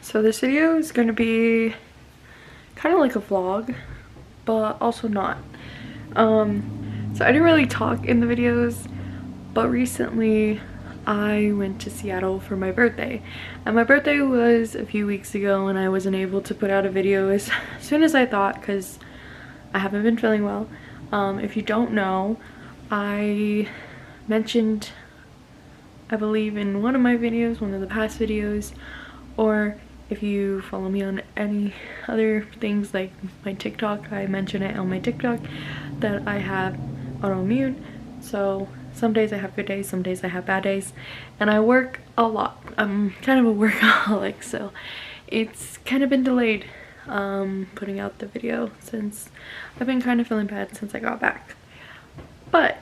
So this video is going to be kind of like a vlog, but also not. So I didn't really talk in the videos, but recently I went to Seattle for my birthday, and my birthday was a few weeks ago, and I wasn't able to put out a video as soon as I thought because I haven't been feeling well. If you don't know, I mentioned, I believe in one of my videos, one of the past videos, or if you follow me on any other things like my TikTok, I mention it on my TikTok that I have autoimmune. So some days I have good days, some days I have bad days, and I work a lot. I'm kind of a workaholic, so it's kind of been delayed putting out the video since I've been kind of feeling bad since I got back. But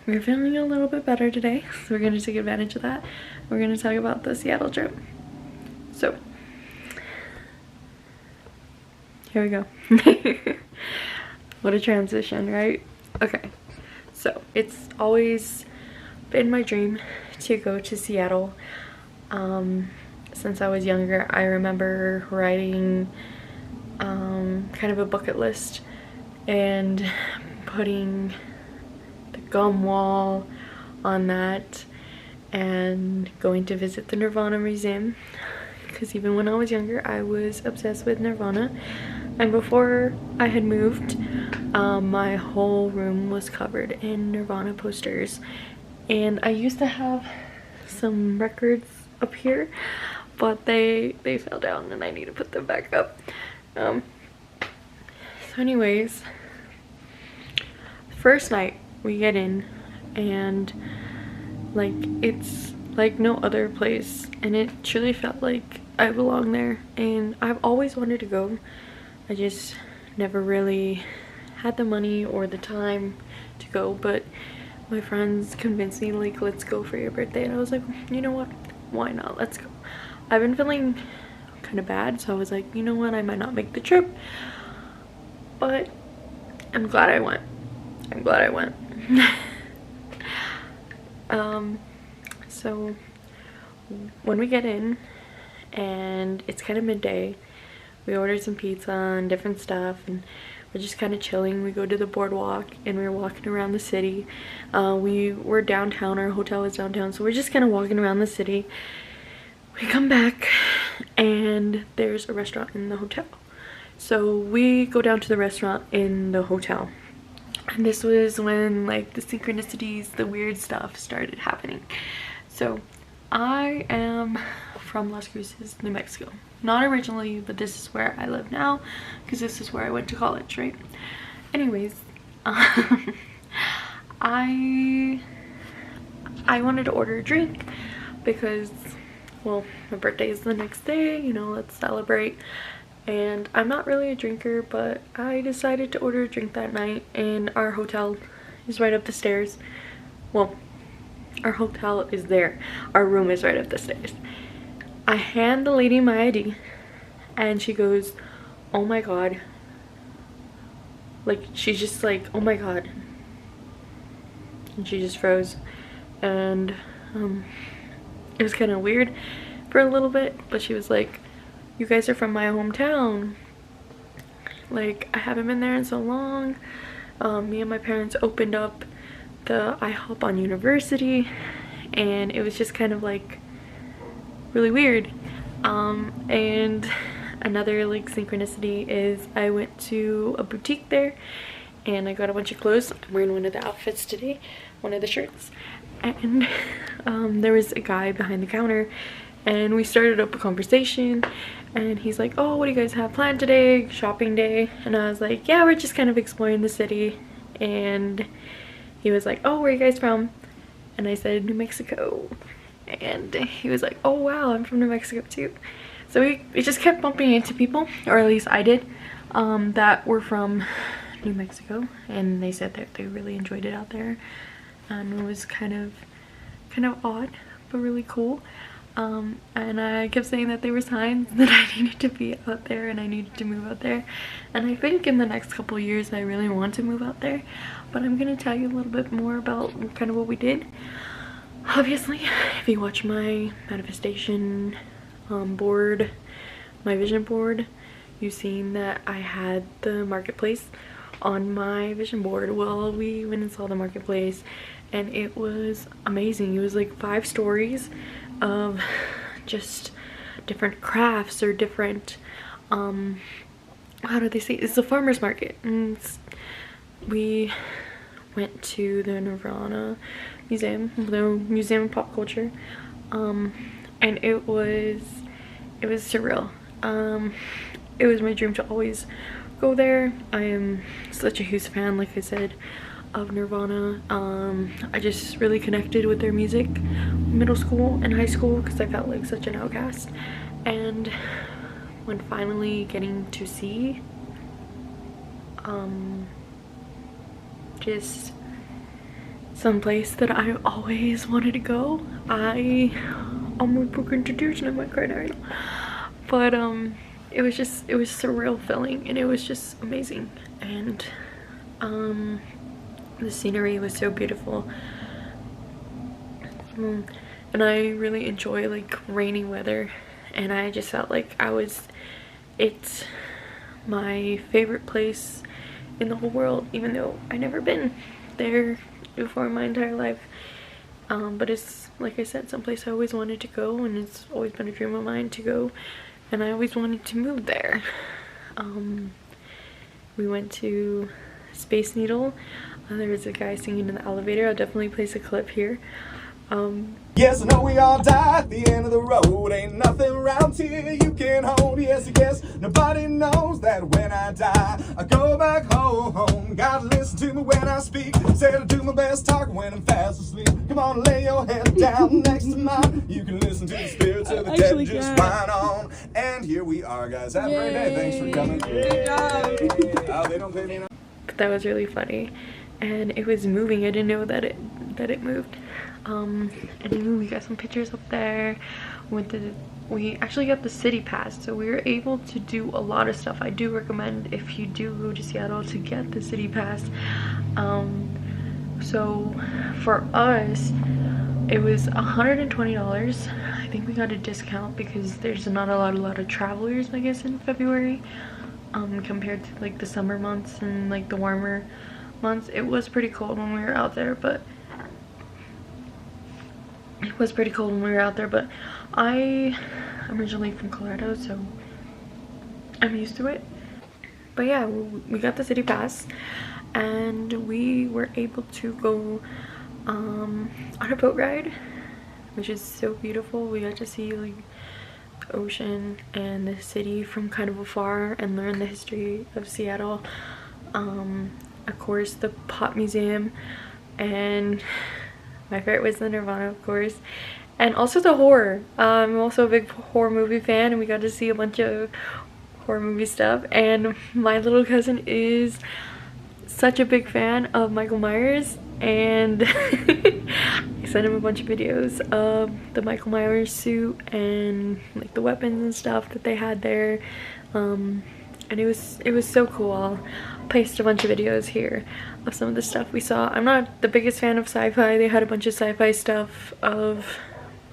we're feeling a little bit better today, so we're going to take advantage of that. We're going to talk about the Seattle trip. So here we go. What a transition, right? Okay, so it's always been my dream to go to Seattle. Since I was younger, I remember writing kind of a bucket list and putting the gum wall on that and going to visit the Nirvana Museum, because even when I was younger I was obsessed with Nirvana. And before I had moved, my whole room was covered in Nirvana posters, and I used to have some records up here, but they fell down and I need to put them back up. So anyways, first night we get in, and like it's like no other place, and it truly felt like I belong there, and I've always wanted to go. I just never really had the money or the time to go, but my friends convinced me, like, let's go for your birthday, and I was like, you know what, why not, let's go. I've been feeling kind of bad, so I was like, you know what, I might not make the trip, but I'm glad I went. I'm glad I went. So when we get in and it's kind of midday, we ordered some pizza and different stuff, and we're just kind of chilling. We go to the boardwalk and we're walking around the city. We were downtown, our hotel was downtown, so we're just kind of walking around the city. We come back and there's a restaurant in the hotel, so we go down to the restaurant in the hotel. And this was when like the synchronicities, the weird stuff started happening. So I am from Las Cruces, New Mexico. Not originally, but this is where I live now because this is where I went to college, right? Anyways, I wanted to order a drink because, well, my birthday is the next day, you know, let's celebrate. And I'm not really a drinker, but I decided to order a drink that night, and our hotel is right up the stairs. Well, our hotel is there. Our room is right up the stairs. I hand the lady my ID, and she goes, oh my god. Like, she's just like, oh my god. And she just froze. And it was kind of weird for a little bit, but she was like, you guys are from my hometown. Like, I haven't been there in so long. Me and my parents opened up the IHOP on University, and it was just kind of like really weird. And another like synchronicity is I went to a boutique there and I got a bunch of clothes. I'm wearing one of the outfits today, one of the shirts, and there was a guy behind the counter, and we started up a conversation, and he's like, oh, what do you guys have planned today? Shopping day? And I was like, yeah, we're just kind of exploring the city. And he was like, oh, where are you guys from? And I said, New Mexico. And he was like, oh wow, I'm from New Mexico too. So we just kept bumping into people, or at least I did, that were from New Mexico, and they said that they really enjoyed it out there, and it was kind of odd but really cool. And I kept saying that there were signs that I needed to be out there and I needed to move out there, and I think in the next couple years I really want to move out there, but I'm gonna tell you a little bit more about kind of what we did. Obviously, if you watch my manifestation board, my vision board, you've seen that I had the marketplace on my vision board. Well, we went and saw the marketplace and it was amazing. It was like 5 stories of just different crafts or different how do they say, it's a farmer's market. And we went to the Nirvana museum, the Museum of Pop Culture, and it was surreal. It was my dream to always go there. I am such a huge fan, like I said, of Nirvana. I just really connected with their music middle school and high school because I felt like such an outcast. And when finally getting to see just some place that I always wanted to go, I almost broke into tears and I might cry right now. But it was surreal feeling, and it was just amazing. And the scenery was so beautiful. And I really enjoy like rainy weather, and I just felt like it's my favorite place in the whole world, even though I never been there before in my entire life. But it's, like I said, someplace I always wanted to go, and it's always been a dream of mine to go, and I always wanted to move there. We went to Space Needle. There was a guy singing in the elevator. I'll definitely place a clip here. Yes, I know we all die at the end of the road. Ain't nothing around here you can hold. Yes, I guess nobody knows that when I die, I go back home. Gotta listen to me when I speak. Said I do my best talking when I'm fast asleep. Come on, lay your head down next to mine. You can listen to the spirits of the dead and just whine on. And here we are, guys. Have a great day. Thanks for coming. Good job. Oh, they don't pay me enough. But that was really funny, and it was moving. I didn't know that it moved. And then we got some pictures up there. We actually got the city pass, so we were able to do a lot of stuff. I do recommend, if you do go to Seattle, to get the city pass. So for us, it was $120. I think we got a discount because there's not a lot of travelers, I guess, in February, compared to like the summer months and like the warmer months. It was pretty cold when we were out there, but I'm originally from Colorado, so I'm used to it. But yeah, we got the city pass, and we were able to go on a boat ride, which is so beautiful. We got to see like the ocean and the city from kind of afar and learn the history of Seattle. Of course, the Pop Museum, and my favorite was the Nirvana, of course, and also the horror. I'm also a big horror movie fan, and we got to see a bunch of horror movie stuff. And my little cousin is such a big fan of Michael Myers, and I sent him a bunch of videos of the Michael Myers suit and like the weapons and stuff that they had there. And it was so cool. I'll paste a bunch of videos here of some of the stuff we saw. I'm not the biggest fan of sci-fi. They had a bunch of sci-fi stuff of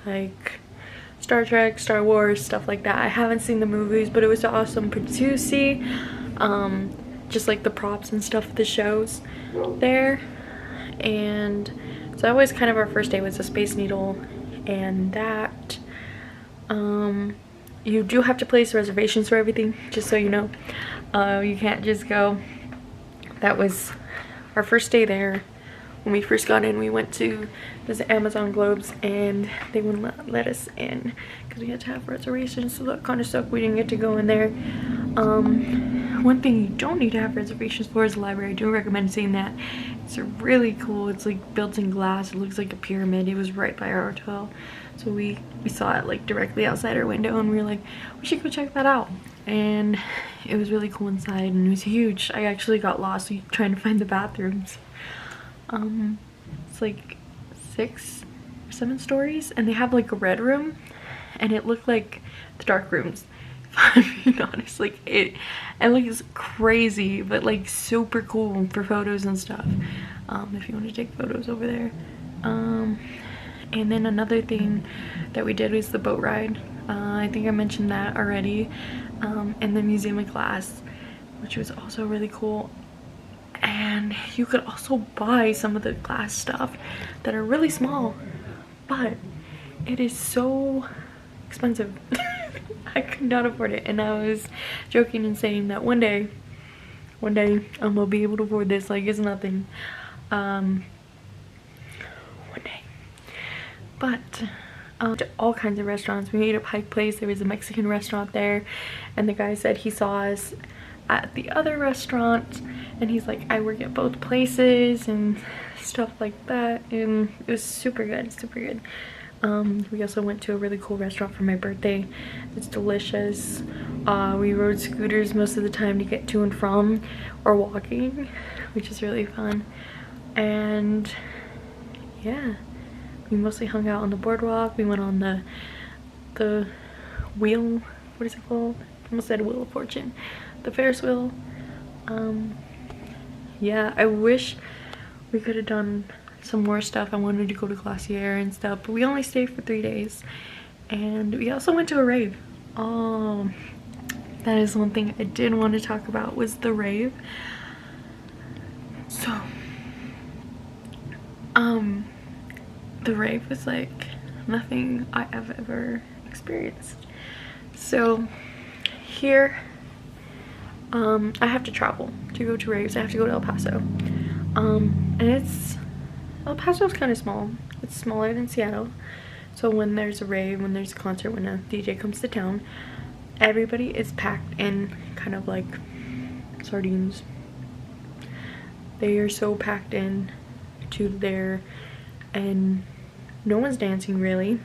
like Star Trek, Star Wars, stuff like that. I haven't seen the movies, but it was awesome to see just like the props and stuff of the shows there. And so that was kind of our first day, was the Space Needle, and that you do have to place reservations for everything, just so you know. You can't just go. That was our first day there. When we first got in, we went to the Amazon Globes, and they wouldn't let us in because we had to have reservations, so that kind of sucked. We didn't get to go in there. One thing you don't need to have reservations for is the library. I do recommend seeing that. It's really cool. It's like built in glass. It looks like a pyramid. It was right by our hotel, so we saw it like directly outside our window, and we were like, we should go check that out. And it was really cool inside, and it was huge. I actually got lost trying to find the bathrooms. It's like 6 or 7 stories, and they have like a red room, and it looked like the dark rooms, if I'm being honest. Like it looks crazy, but like super cool for photos and stuff, if you want to take photos over there. And then another thing that we did was the boat ride. I think I mentioned that already. And the Museum of Glass, which was also really cool. And you could also buy some of the glass stuff that are really small, but it is so expensive. I could not afford it, and I was joking and saying that one day I'm gonna be able to afford this like it's nothing. One day. But all kinds of restaurants. We ate at Pike Place. There was a Mexican restaurant there, and the guy said he saw us at the other restaurant, and he's like, I work at both places and stuff like that, and it was super good, super good. We also went to a really cool restaurant for my birthday. It's delicious. We rode scooters most of the time to get to and from, or walking, which is really fun. And yeah, we mostly hung out on the boardwalk. We went on the wheel, what is it called? I almost said Wheel of Fortune. The Ferris wheel. Yeah, I wish we could have done some more stuff. I wanted to go to Glacier and stuff, but we only stayed for 3 days. And we also went to a rave. That is one thing I did want to talk about, was the rave. So the rave was like nothing I have ever experienced. So here I have to travel to go to raves. I have to go to El Paso, and El Paso is kind of small. It's smaller than Seattle. So when there's a rave, when there's a concert, when a DJ comes to town, everybody is packed in kind of like sardines. They are so packed in to there, and no one's dancing really.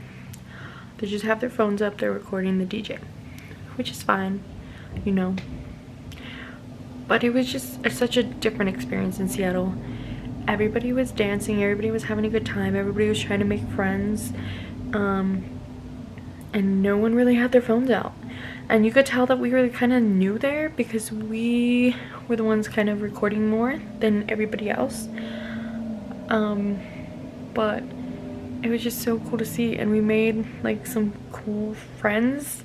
They just have their phones up, they're recording the DJ, which is fine, you know. But it was just such a different experience in Seattle. Everybody was dancing, everybody was having a good time, everybody was trying to make friends, and no one really had their phones out. And you could tell that we were kind of new there because we were the ones kind of recording more than everybody else. But it was just so cool to see, and we made like some cool friends,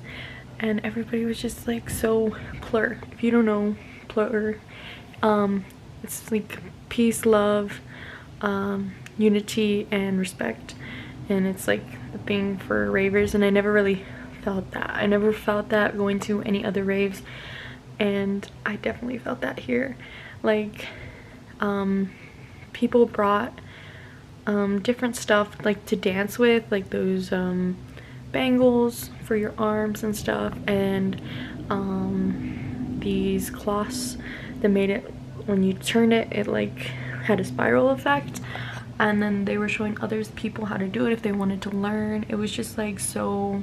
and everybody was just like so plur. If you don't know plur, it's like peace, love, unity, and respect, and it's like the thing for ravers. And I never really felt that. I never felt that going to any other raves, and I definitely felt that here. Like people brought different stuff like to dance with, like those bangles for your arms and stuff, and these cloths that made it, when you turn it, it like had a spiral effect. And then they were showing others people how to do it if they wanted to learn. It was just like so,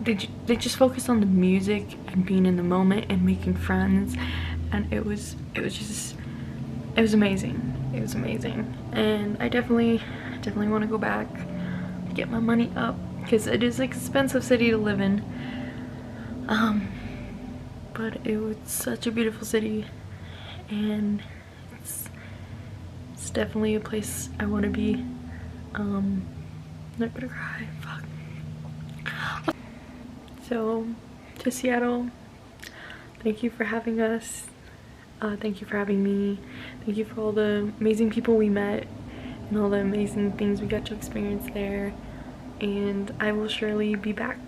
they just focused on the music and being in the moment and making friends, and it was amazing. It was amazing, and I definitely want to go back, get my money up, because it is an expensive city to live in. But it was such a beautiful city, and it's definitely a place I want to be. Not gonna cry, fuck. So, to Seattle, thank you for having us. Thank you for having me. Thank you for all the amazing people we met and all the amazing things we got to experience there. And I will surely be back.